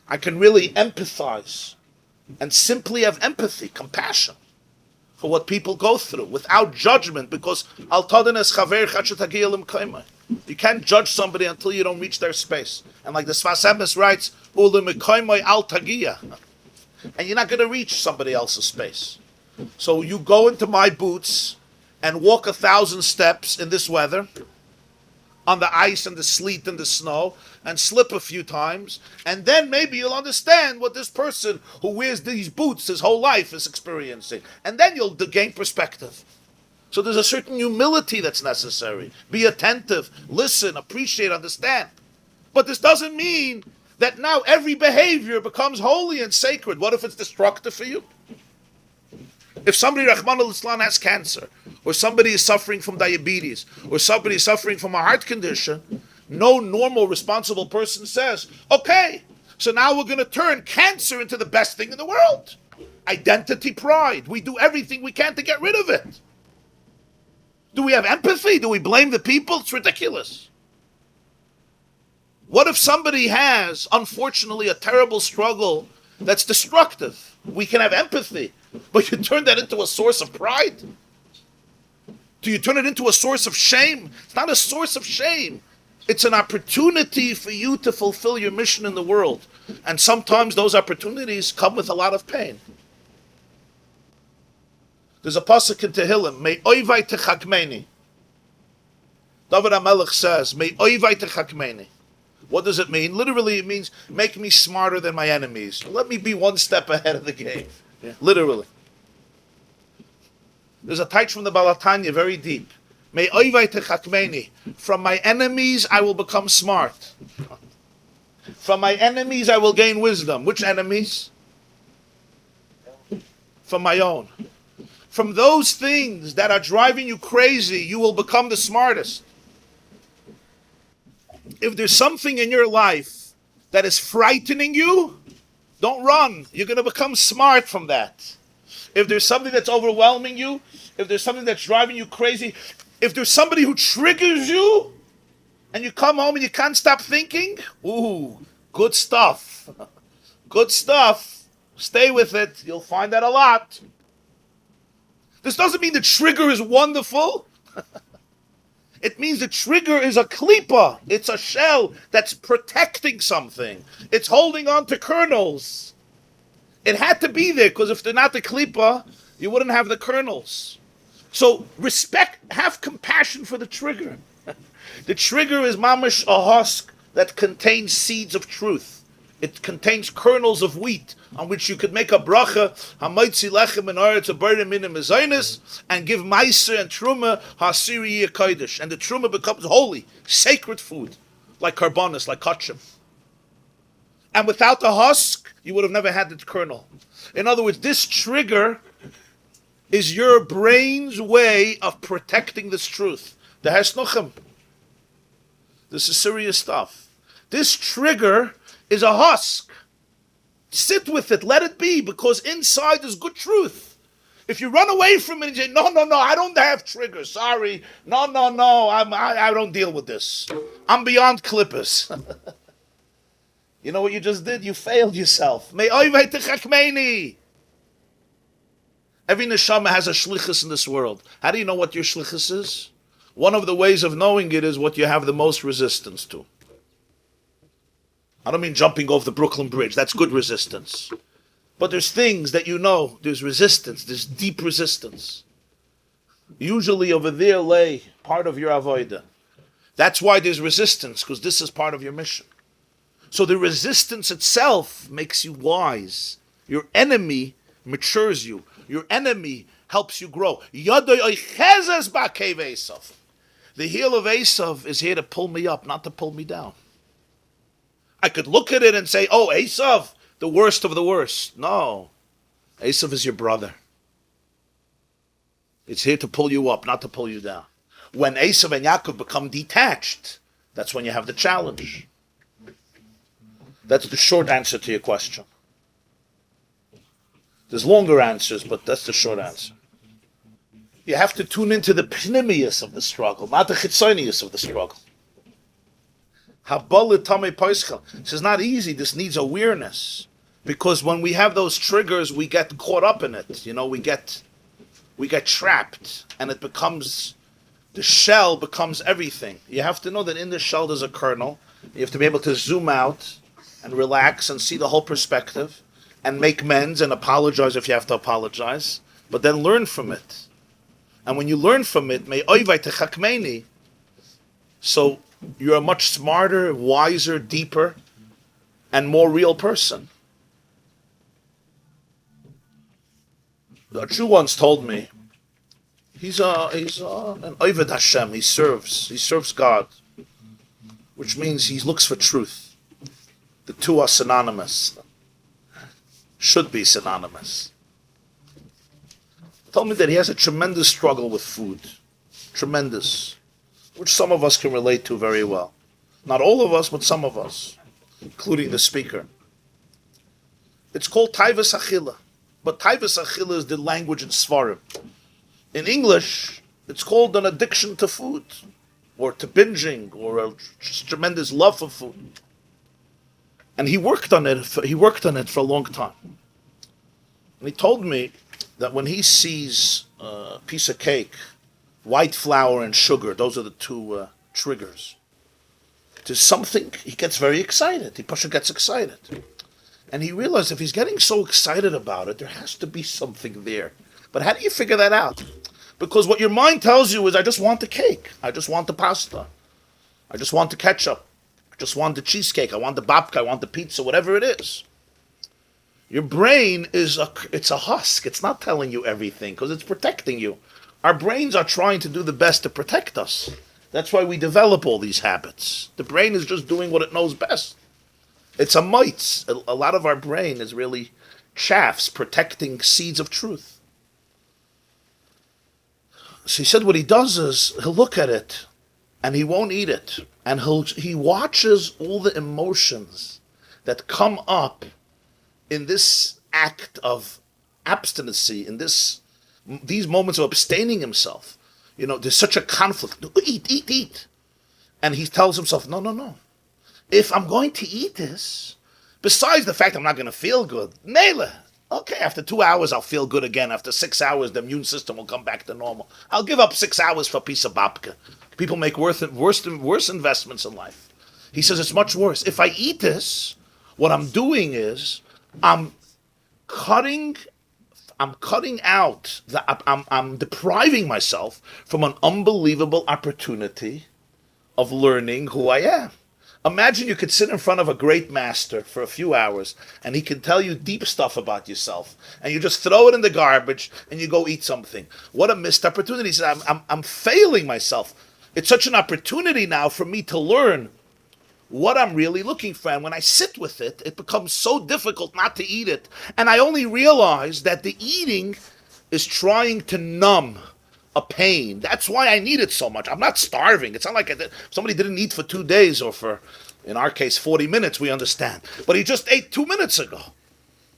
B: I can really empathize and simply have empathy, compassion for what people go through without judgment, because you can't judge somebody until you don't reach their space. And like the Sfas Emes writes, and you're not going to reach somebody else's space. So you go into my boots and walk 1,000 steps in this weather, on the ice and the sleet and the snow, and slip a few times, and then maybe you'll understand what this person who wears these boots his whole life is experiencing. And then you'll gain perspective. So there's a certain humility that's necessary. Be attentive, listen, appreciate, understand. But this doesn't mean that now every behavior becomes holy and sacred. What if it's destructive for you? If somebody, Rahman al-Islam, has cancer, or somebody is suffering from diabetes, or somebody is suffering from a heart condition, no normal, responsible person says, okay, so now we're going to turn cancer into the best thing in the world. Identity, pride. We do everything we can to get rid of it. Do we have empathy? Do we blame the people? It's ridiculous. What if somebody has, unfortunately, a terrible struggle that's destructive? We can have empathy, but you turn that into a source of pride? Do you turn it into a source of shame? It's not a source of shame. It's an opportunity for you to fulfill your mission in the world. And sometimes those opportunities come with a lot of pain. There's a pasuk in Tehillim, May oivai techakmeni. David HaMelech says, May oivai techakmeni. What does it mean? Literally it means, make me smarter than my enemies. Let me be one step ahead of the game. Yeah. Literally. There's a text from the Balatanya, very deep. May oivai techakmeni. From my enemies I will become smart. From my enemies I will gain wisdom. Which enemies? From my own. From those things that are driving you crazy, you will become the smartest. if there's something in your life that is frightening you, don't run. You're going to become smart from that. If there's something that's overwhelming you, if there's something that's driving you crazy, if there's somebody who triggers you, and you come home and you can't stop thinking, ooh, good stuff. Good stuff. Stay with it. You'll find that a lot. This doesn't mean the trigger is wonderful. It means the trigger is a klipa. It's a shell that's protecting something. It's holding on to kernels. It had to be there, because if they're not the klipa, you wouldn't have the kernels. So respect, have compassion for the trigger. The trigger is mamash, a husk that contains seeds of truth. It contains kernels of wheat on which you could make a bracha, hamaitzi lechem in order to burn them in a mezainis, and give meiser and truma hasiri kodesh, and the truma becomes holy, sacred food, like karbonis, like kachim. And without the husk, you would have never had the kernel. In other words, this trigger is your brain's way of protecting this truth. The hesnochem. This is serious stuff. This trigger is a husk. Sit with it, let it be, because inside is good truth. If you run away from it and say, no, I don't have triggers, sorry, no, I don't deal with this. I'm beyond clippers. You know what you just did? You failed yourself. Every neshama has a shlichus in this world. How do you know what your shlichus is? One of the ways of knowing it is what you have the most resistance to. I don't mean jumping off the Brooklyn Bridge. That's good resistance. But there's things that you know, there's resistance, there's deep resistance. Usually over there lay part of your avodah. That's why there's resistance, because this is part of your mission. So the resistance itself makes you wise. Your enemy matures you. Your enemy helps you grow. The heel of Esav is here to pull me up, not to pull me down. I could look at it and say, oh, Esav, the worst of the worst. No. Esav is your brother. It's here to pull you up, not to pull you down. When Esav and Yaakov become detached, that's when you have the challenge. That's the short answer to your question. There's longer answers, but that's the short answer. You have to tune into the pnimius of the struggle, not the chitzonius of the struggle. This is not easy. This needs awareness, because when we have those triggers, we get caught up in it. You know, we get trapped, and it becomes, the shell becomes everything. You have to know that in the shell there's a kernel. You have to be able to zoom out and relax and see the whole perspective, and make amends and apologize if you have to apologize, but then learn from it. And when you learn from it, so you're a much smarter, wiser, deeper, and more real person. The Jew once told me, he's an Oved Hashem. He serves God, which means he looks for truth. The two are synonymous, should be synonymous. He told me that he has a tremendous struggle with food, tremendous, which some of us can relate to very well. Not all of us, but some of us, including the speaker. It's called Taivas Achila, but Taivas Achila is the language in Svarim. In English, it's called an addiction to food, or to binging, or a tremendous love for food. And he worked on it for a long time. And he told me that when he sees a piece of cake, white flour and sugar, those are the two triggers. There's something, he gets very excited. He gets excited. And he realized if he's getting so excited about it, there has to be something there. But how do you figure that out? Because what your mind tells you is, I just want the cake. I just want the pasta. I just want the ketchup. I just want the cheesecake. I want the babka. I want the pizza, whatever it is. Your brain it's a husk. It's not telling you everything because it's protecting you. Our brains are trying to do the best to protect us. That's why we develop all these habits. The brain is just doing what it knows best. It's a mites. A lot of our brain is really chaffs protecting seeds of truth. So he said what he does is he'll look at it and he won't eat it. And he watches all the emotions that come up in this act of abstinency, in these moments of abstaining himself. There's such a conflict. Eat. And he tells himself, no. If I'm going to eat this, besides the fact I'm not going to feel good, Nela, okay, after 2 hours I'll feel good again. After 6 hours, the immune system will come back to normal. I'll give up 6 hours for a piece of babka. People make worse investments in life. He says it's much worse. If I eat this, what I'm doing is I'm depriving myself from an unbelievable opportunity of learning who I am. Imagine you could sit in front of a great master for a few hours and he can tell you deep stuff about yourself and you just throw it in the garbage and you go eat something. What a missed opportunity. He said, I'm failing myself. It's such an opportunity now for me to learn what I'm really looking for. And when I sit with it, it becomes so difficult not to eat it. And I only realize that the eating is trying to numb a pain. That's why I need it so much. I'm not starving. It's not like somebody didn't eat for 2 days or for, in our case, 40 minutes, we understand. But he just ate 2 minutes ago.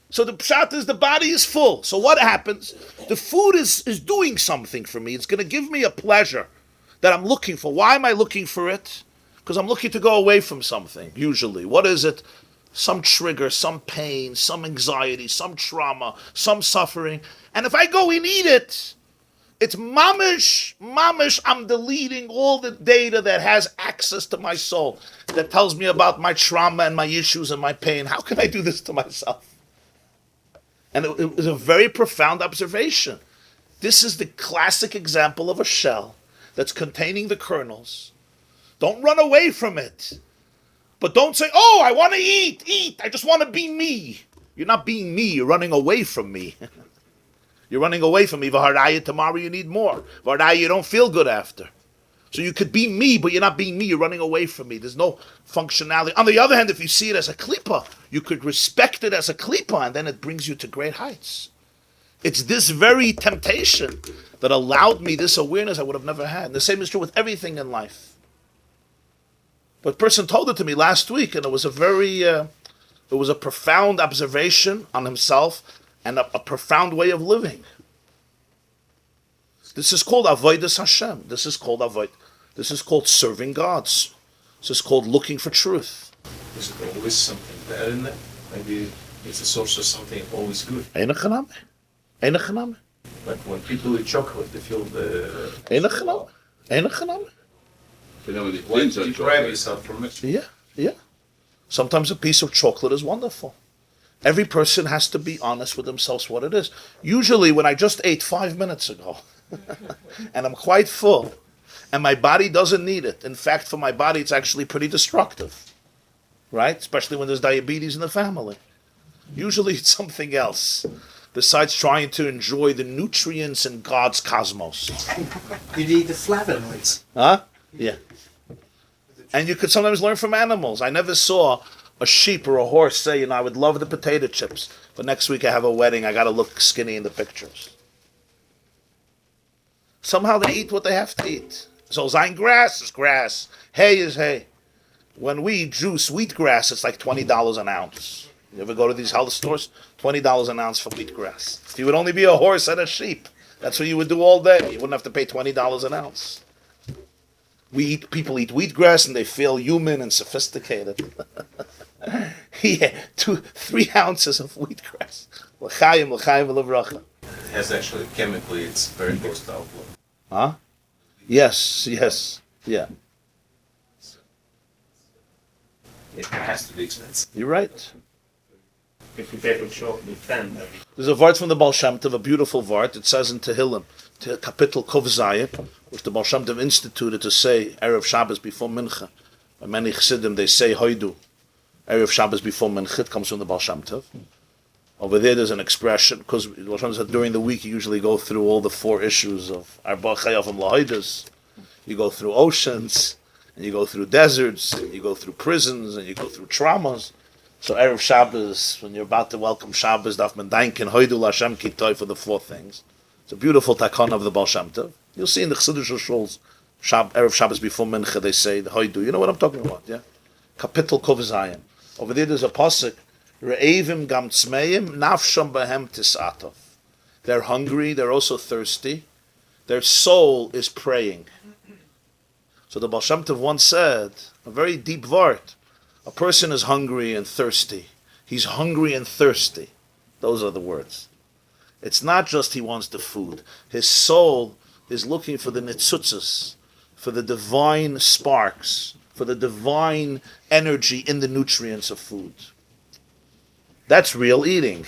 B: So the pshat is the body is full. So what happens? The food is doing something for me. It's going to give me a pleasure that I'm looking for. Why am I looking for it? Because I'm looking to go away from something, usually. What is it? Some trigger, some pain, some anxiety, some trauma, some suffering. And if I go and eat it, it's mamish, I'm deleting all the data that has access to my soul, that tells me about my trauma and my issues and my pain. How can I do this to myself? And it was a very profound observation. This is the classic example of a shell that's containing the kernels. Don't run away from it. But don't say, oh, I want to eat. I just want to be me. You're not being me. You're running away from me. You're running away from me. V'haraya, tomorrow you need more. V'haraya, you don't feel good after. So you could be me, but you're not being me. You're running away from me. There's no functionality. On the other hand, if you see it as a klipa, you could respect it as a klipa, and then it brings you to great heights. It's this very temptation that allowed me this awareness I would have never had. And the same is true with everything in life. But a person told it to me last week, and it was a profound observation on himself and a profound way of living. This is called avodas Hashem. This is called serving gods. This is called looking for truth.
E: Is it always something bad in there? Maybe it's a source of something always good.
B: Eine Gename.
E: Like when people eat chocolate, they feel the...
B: Eine Gename.
E: Why do you deprive yourself from it?
B: Yeah. Sometimes a piece of chocolate is wonderful. Every person has to be honest with themselves what it is. Usually when I just ate 5 minutes ago and I'm quite full and my body doesn't need it. In fact, for my body, it's actually pretty destructive, right? Especially when there's diabetes in the family. Usually it's something else besides trying to enjoy the nutrients in God's cosmos.
F: You need the flavonoids.
B: Huh? Yeah. And you could sometimes learn from animals. I never saw a sheep or a horse say, I would love the potato chips, but next week I have a wedding, I got to look skinny in the pictures. Somehow they eat what they have to eat. So sein grass is grass, hay is hay. When we juice wheatgrass, it's like $20 an ounce. You ever go to these health stores? $20 an ounce for wheatgrass. If you would only be a horse and a sheep, that's what you would do all day. You wouldn't have to pay $20 an ounce. People eat wheatgrass and they feel human and sophisticated. Yeah, 2-3 ounces of wheatgrass. L'chaim, l'vracha.
E: It has actually, chemically, it's very close to alcohol.
B: Huh? Yes, yeah.
E: It has to be expensive.
B: You're right.
F: If you take a chocolate, you can.
B: There's a vart from the Baal Shem Tov, a beautiful vart. It says in Tehillim, Kapitel Kov Zayin, which the Baal Shem Tov instituted to say Erev Shabbos before Mincha. By many Chassidim, they say Hoidu. Erev Shabbos before Mincha. It comes from the Baal Shem Tov. Over there's an expression, because the Baal Shem Tov said during the week you usually go through all the 4 issues of Arba Chayavim Lahoidas. You go through oceans, and you go through deserts, and you go through prisons, and you go through traumas. So Erev Shabbos, when you're about to welcome Shabbos, Daf Men Dainkin, Hoidu L'Hashem Kitoi for the 4 things. It's a beautiful takana of the Baal Shem Tov. You'll see in the Chassidish Shuls Erev Shabbos before Mincha, they say the Hoidu. You know what I'm talking about, yeah? Kapitel Kov Zayin. Over there, there's a pasuk. Re'evim gam tzmeim nafsham behem tisatov. They're hungry. They're also thirsty. Their soul is praying. So the Baal Shem Tov once said, a very deep word. A person is hungry and thirsty. He's hungry and thirsty. Those are the words. It's not just he wants the food. His soul is looking for the nitzutzas, for the divine sparks, for the divine energy in the nutrients of food. That's real eating.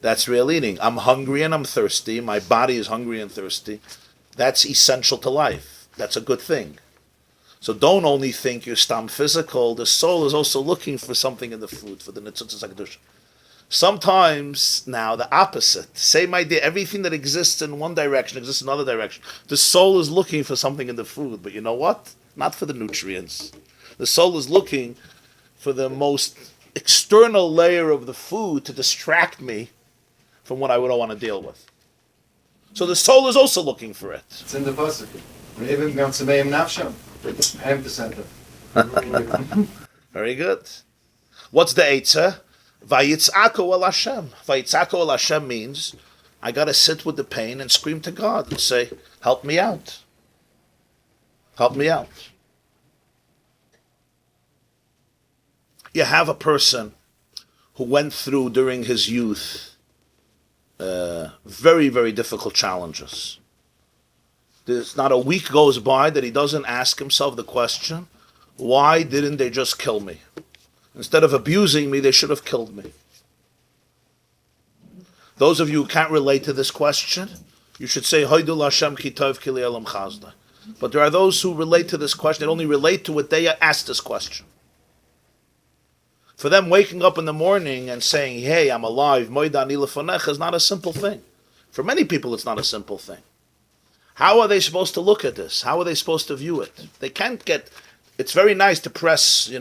B: That's real eating. I'm hungry and I'm thirsty. My body is hungry and thirsty. That's essential to life. That's a good thing. So don't only think you're stam physical. The soul is also looking for something in the food, for the nitzutzas HaKadosh. Sometimes, now, the opposite. Same idea. Everything that exists in one direction exists in another direction. The soul is looking for something in the food. But you know what? Not for the nutrients. The soul is looking for the most external layer of the food to distract me from what I don't want to deal with. So the soul is also looking for it.
D: It's in the pasuk. Re'evim gam tzmeim nafsham. Hem the center.
B: Very good. What's the Eitzah? Vayikach el Hashem. Vayikach el Hashem means I got to sit with the pain and scream to God and say, help me out. Help me out. You have a person who went through during his youth very, very difficult challenges. There's not a week goes by that he doesn't ask himself the question, why didn't they just kill me? Instead of abusing me, they should have killed me. Those of you who can't relate to this question, you should say, Hoidul Hashem ki tov ki li elam chazda. But there are those who relate to this question, they only relate to it, they ask this question. For them, waking up in the morning and saying, hey, I'm alive, moidani lefonecha, is not a simple thing. For many people, it's not a simple thing. How are they supposed to look at this? How are they supposed to view it? They can't get... It's very nice to press, right.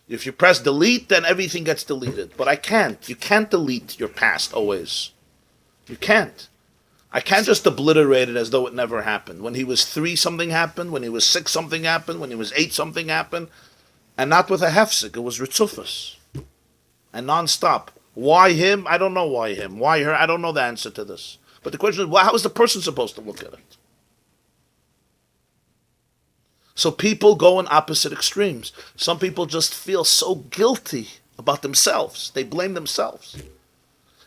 B: If you press delete, then everything gets deleted. But I can't. You can't delete your past always. You can't. I can't just obliterate it as though it never happened. When he was 3, something happened. When he was 6, something happened. When he was 8, something happened. And not with a hefsek. It was ritzufas. And non-stop. Why him? I don't know why him. Why her? I don't know the answer to this. But the question is, well, how is the person supposed to look at it? So people go in opposite extremes. Some people just feel so guilty about themselves. They blame themselves.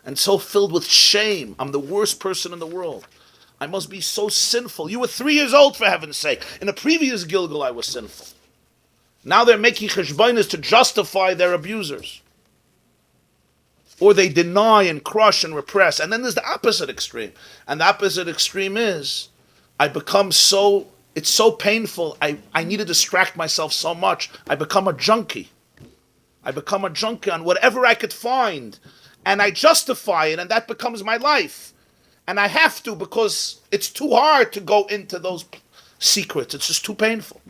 B: And so filled with shame. I'm the worst person in the world. I must be so sinful. You were 3 years old, for heaven's sake. In a previous Gilgal, I was sinful. Now they're making cheshbonos to justify their abusers. Or they deny and crush and repress. And then there's the opposite extreme. And the opposite extreme is, I become so, it's so painful, I need to distract myself so much, I become a junkie. I become a junkie on whatever I could find. And I justify it, and that becomes my life. And I have to, because it's too hard to go into those secrets. It's just too painful.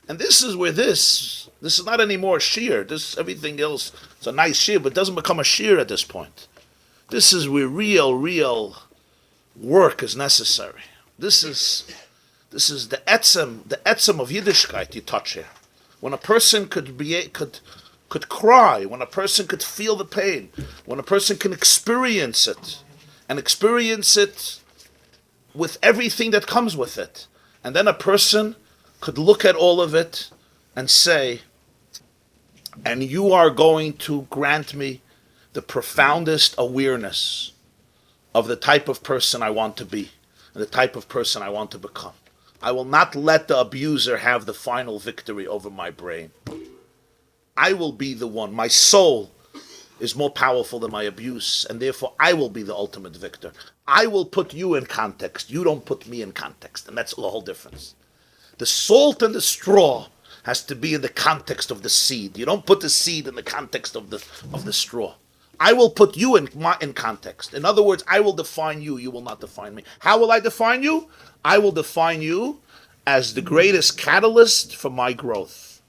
B: And this is where this is not anymore sheer. This, everything else, it's a nice sheer, but it doesn't become a sheer at this point. This is where real work is necessary. This is the etzem of Yiddishkeit you touch here. When a person could cry, when a person could feel the pain, when a person can experience it, and experience it with everything that comes with it. And then a person could look at all of it and say, and you are going to grant me the profoundest awareness of the type of person I want to be, and the type of person I want to become. I will not let the abuser have the final victory over my brain. I will be the one. My soul is more powerful than my abuse, and therefore I will be the ultimate victor. I will put you in context. You don't put me in context, and that's the whole difference. The salt and the straw has to be in the context of the seed. You don't put the seed in the context of the straw. I will put you in context. In other words, I will define you. You will not define me. How will I define you? I will define you as the greatest catalyst for my growth.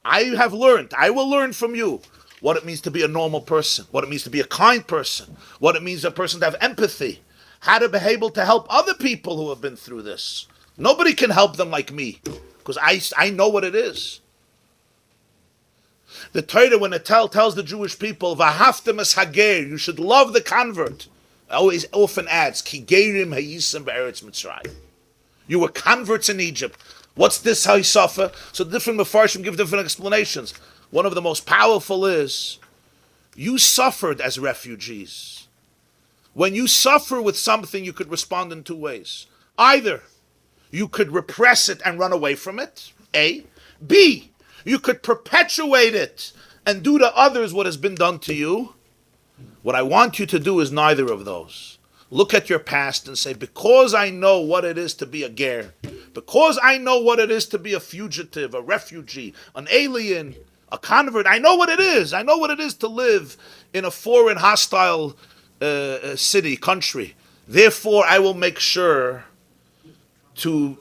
B: I have learned. I will learn from you. what it means to be a normal person, what it means to be a kind person, what it means a person to have empathy, how to be able to help other people who have been through this. Nobody can help them like me, because I know what it is. The Torah, when it tells the Jewish people, "V'ahavtem es hager," you should love the convert. Always often adds, "Ki gerim hayisem be'eretz Mitzrayim." You were converts in Egypt. What's this? How you suffer? So different Mefarshim give different explanations. One of the most powerful is, you suffered as refugees. When you suffer with something, you could respond in two ways. Either you could repress it and run away from it, A. B. You could perpetuate it and do to others what has been done to you. What I want you to do is neither of those. Look at your past and say, because I know what it is to be a ger, because I know what it is to be a fugitive, a refugee, an alien, a convert, I know what it is. I know what it is to live in a foreign, hostile city, country. Therefore, I will make sure to...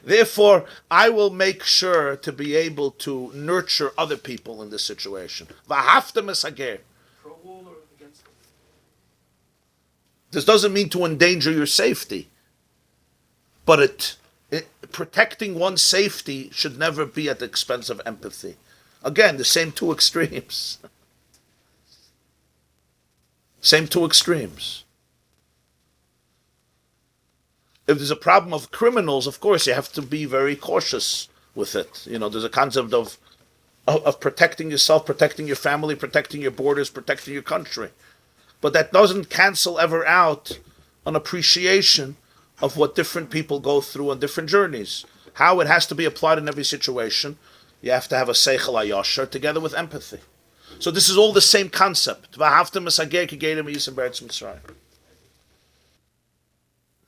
B: Therefore, I will make sure to be able to nurture other people in this situation. V'ahavtem es hager. This doesn't mean to endanger your safety, but protecting one's safety should never be at the expense of empathy. Again, the same two extremes. Same two extremes. If there's a problem of criminals, of course, you have to be very cautious with it. You know, there's a concept of protecting yourself, protecting your family, protecting your borders, protecting your country. But that doesn't cancel ever out an appreciation of what different people go through on different journeys. How it has to be applied in every situation. You have to have a seichel hayashar together with empathy. So this is all the same concept.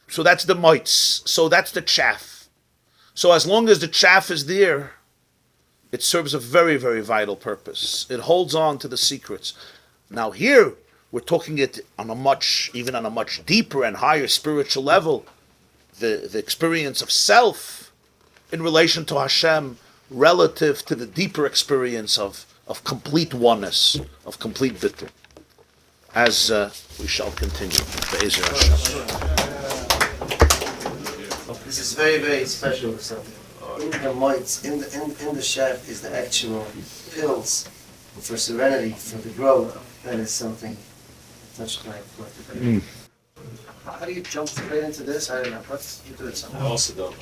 B: So that's the mites. So that's the chaff. So as long as the chaff is there, it serves a very, very vital purpose. It holds on to the secrets. Now here, we're talking it on a much deeper and higher spiritual level. The experience of self in relation to Hashem relative to the deeper experience of complete oneness, of complete bittul. As we shall continue. Be'ezer Hashem.
F: This is very, very special. So in the mites, in the chef is the actual pills for serenity, for the growth. That is something touched my foot. How do you jump straight into this? I don't know. What's you do it somehow?
E: I also don't.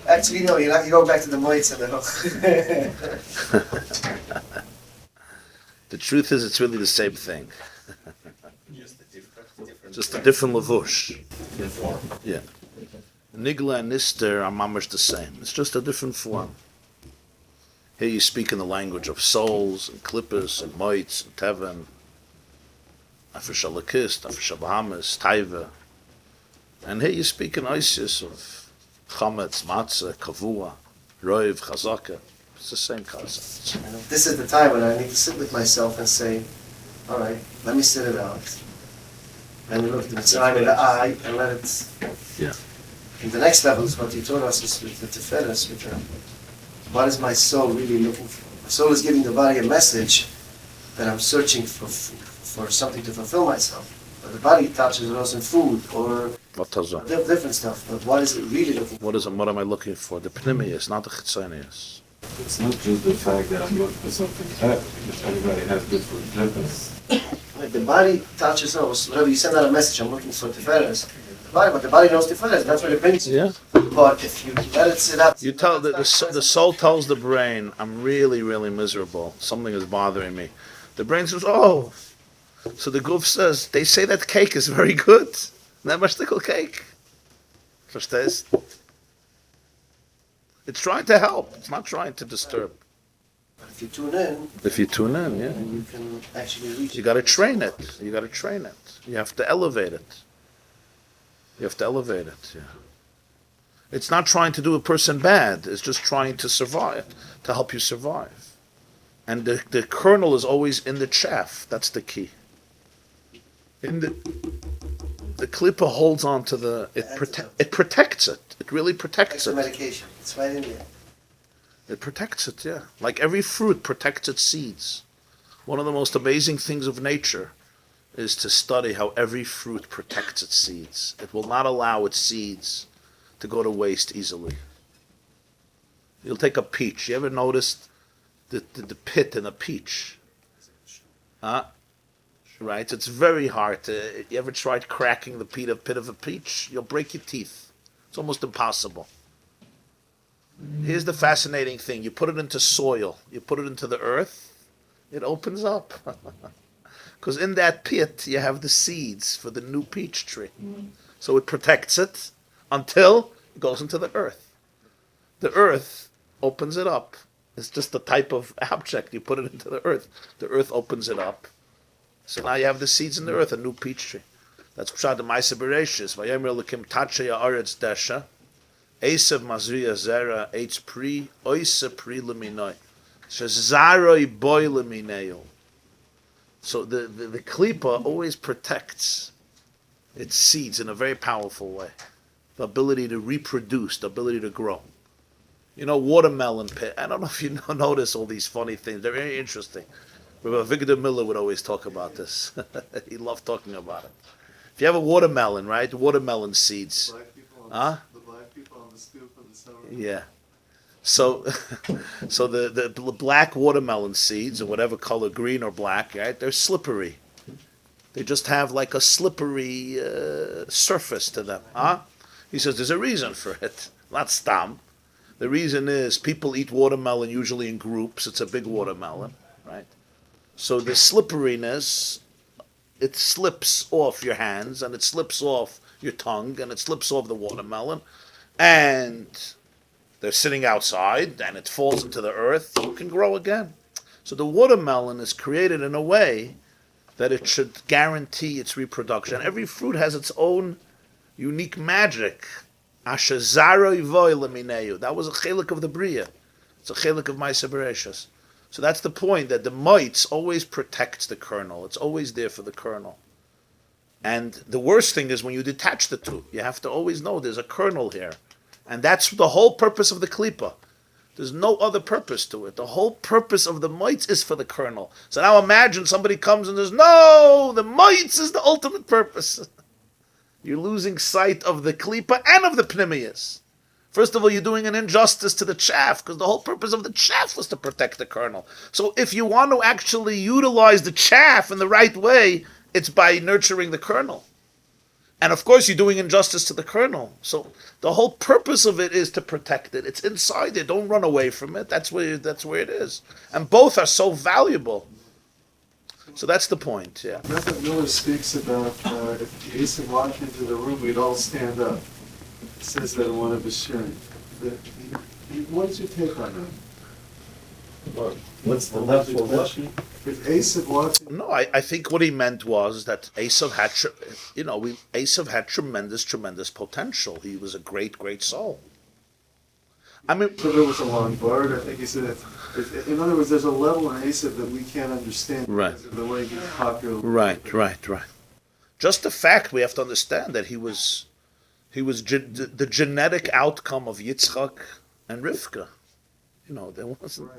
F: Actually, no. You go back to the mites and the
B: The truth is, it's really the same thing. Just a different lavush. Yeah. Nigla and Nister are mamash the same. It's just a different form. Here you speak in the language of souls and klippos and mites and teven, afishalakist, afishabahamas, taiva. And here you speak in Isis of chametz, matzah, kavua, roiv, chazaka. It's the same concept.
F: This is the time when I need to sit with myself and say, all right, let me sit it out. And look the Mitzrayim in the eye and let it...
B: Yeah.
F: And the next level is what you taught us, is with the Teferes, which are, what is my soul really looking for? My soul is giving the body a message that I'm searching for something to fulfill myself. But the body touches also food or different stuff. But what is it really looking for?
B: What am I looking for? The pnimius, not the chitzonius.
G: It's not just the fact that I'm looking for something better, because everybody has different purpose.
F: Like the body touches us. Whenever you send out a message, I'm looking for Teferes. But the body knows Teferes. That's what it brings.
B: Yeah.
F: But if you let it sit out,
B: You tell the soul tells the brain, I'm really, really miserable. Something is bothering me. The brain says, oh. So the goof says, they say that cake is very good. That mashtikal cake. Verstehst? It's trying to help. It's not trying to disturb.
F: But if you tune in,
B: Yeah.
F: then you can actually reach.
B: You got to train it. You have to elevate it. Yeah. It's not trying to do a person bad. It's just trying to survive, to help you survive. And the kernel is always in the chaff. That's the key. The klippa holds on to it protects it. It really protects
F: Extra
B: it.
F: medication. It's right in there.
B: It protects it, yeah. Like every fruit protects its seeds. One of the most amazing things of nature is to study how every fruit protects its seeds. It will not allow its seeds to go to waste easily. You'll take a peach. You ever noticed the pit in a peach? Right? It's very hard to... You ever tried cracking the pit of a peach? You'll break your teeth. It's almost impossible. Here's the fascinating thing. You put it into soil. You put it into the earth. It opens up. Because in that pit, you have the seeds for the new peach tree. So it protects it until it goes into the earth. The earth opens it up. It's just a type of object. You put it into the earth. The earth opens it up. So now you have the seeds in the earth, a new peach tree. That's Pshat the Maaser Bereshis. Vayomer Elokim Tatshe Haaretz Desha, Esav Mazriya Zera Eitz Pri, Oisa Pri Leminoi, Shezaroi Boy Lemineo. So the klipa always protects its seeds in a very powerful way. The ability to reproduce, the ability to grow. You know, watermelon pit. I don't know if you notice all these funny things. They're very interesting. Rabbi Victor Miller would always talk about this. He loved talking about it. If you have a watermelon, right? Watermelon seeds.
A: The black people on the stoop of the summer.
B: Yeah. So the black watermelon seeds, or whatever color, green or black, right? They're slippery. They just have like a slippery surface to them. He says there's a reason for it. Not stam. The reason is people eat watermelon usually in groups. It's a big watermelon, right? So the slipperiness, it slips off your hands, and it slips off your tongue, and it slips off the watermelon, and they're sitting outside, and it falls into the earth. It can grow again. So the watermelon is created in a way that it should guarantee its reproduction. Every fruit has its own unique magic. Asher zaroi voi lemineu. That was a chelik of the Bria. It's a chelik of Maaser Bereshis. So that's the point, that the mites always protects the kernel. It's always there for the kernel. And the worst thing is when you detach the two. You have to always know there's a kernel here. And that's the whole purpose of the klipa. There's no other purpose to it. The whole purpose of the mites is for the kernel. So now imagine somebody comes and says, no, the mites is the ultimate purpose. You're losing sight of the klipa and of the pnimius. First of all, you're doing an injustice to the chaff, because the whole purpose of the chaff was to protect the kernel. So if you want to actually utilize the chaff in the right way, it's by nurturing the kernel. And of course, you're doing injustice to the kernel. So the whole purpose of it is to protect it. It's inside there. Don't run away from it. That's where it is. And both are so valuable. So that's the point, yeah.
A: Rabbi Miller speaks about if the Asa walked into the room, we'd all stand up. It says that in one of his shirim. What's your take on that?
G: What's the left question?
A: If Esav walked in,
B: No, I think what he meant was that Esav had tremendous potential. He was a great soul. I mean,
A: so there was a long bird. I think he said, in other words, there's a level in Esav that we can't understand because of the way he's popular.
B: Right. Just the fact we have to understand that he was the genetic outcome of Yitzchak and Rivka. You know, there wasn't.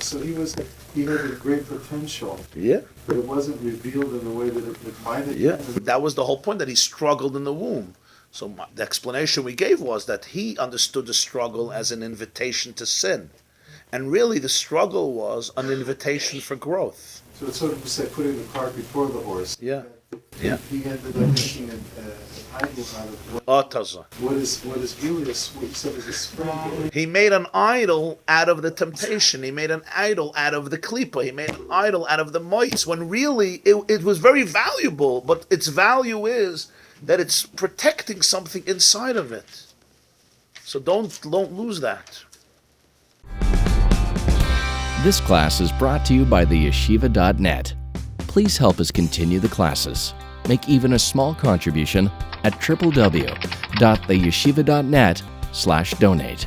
A: So he had a great potential.
B: Yeah.
A: But it wasn't revealed in the way that it might have.
B: Yeah. That was the whole point, that he struggled in the womb. So the explanation we gave was that he understood the struggle as an invitation to sin, and really the struggle was an invitation for growth.
A: So it's sort of just like putting the cart before the horse.
B: Yeah.
A: He ended up making an idol out of what is really a spring.
B: He made an idol out of the temptation. He made an idol out of the klipa. He made an idol out of the mites, when really it was very valuable, but its value is that it's protecting something inside of it. So don't lose that.
H: This class is brought to you by theyeshiva.net. Please help us continue the classes. Make even a small contribution at www.theyeshiva.net/donate.